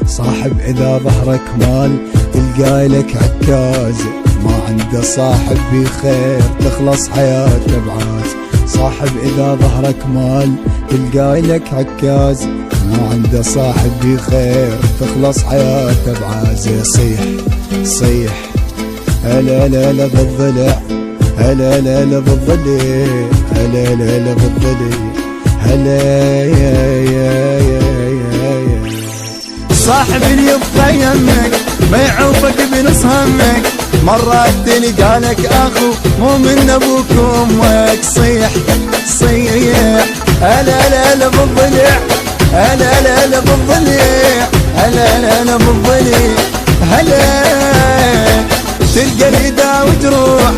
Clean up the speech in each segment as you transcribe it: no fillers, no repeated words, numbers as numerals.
صاحب إذا ظهرك مال تلقاي لك عكاز، ما عنده صاحب بخير تخلص حياته بعاز. صاحب إذا ظهرك مال تلقاي لك عكاز، ما عنده صاحب بخير تخلص حياته بعاز. صيح صيح هلا لا لا بالضلع، هلا لا لا بالضلع، هلا لا لا بالضلع، هلا يا صاحب اللي يبقى يمك ما يعوفك بنص همك، مرات تلقالك اخو مو من ابوك وامك. صيح صيح هلا لا لا بالضلع، هلا لا لا بالضلع، هلا لا لا بالضلع، هلا تلقى الإيدا وجروح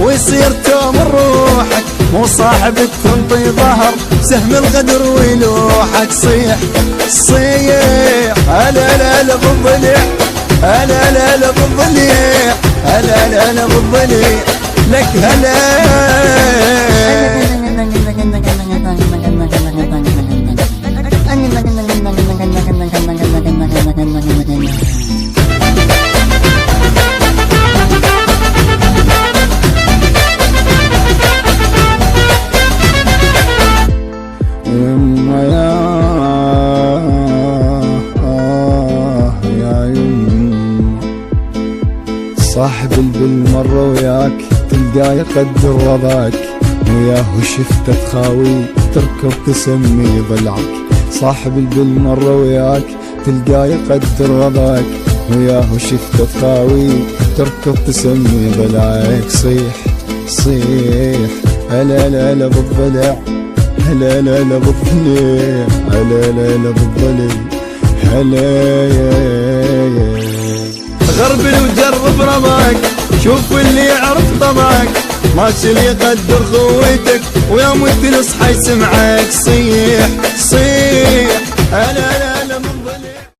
ويصير توم روحك، مو صاحبك تنطي ظهر سهم الغدر ويلوحك. صيح صيح هلا لا لا بالضلع، هلا لا لا بالضلع، هلا لا لا بالضلع، لك هلا. صاحب بالمرة وياك تلقاه يقدر وضعك، وياه شفته تخاوي تركب تسمي ضلعك. صاحب بالمرة وياك تلقاه يقدر وضعك، وياه شفته تخاوي تركب تسمي ضلعك. صيح صيح هلا لا لا بالضلع، هلا لا لا بالضلع، هلا لا لا بالضلع، هلا يا غربل وجرب رماك، شوف اللي يعرف طبعك، ماشي اللي يقدر خويتك ويوم تنصحى يسمعك. صيح صيح هلا لا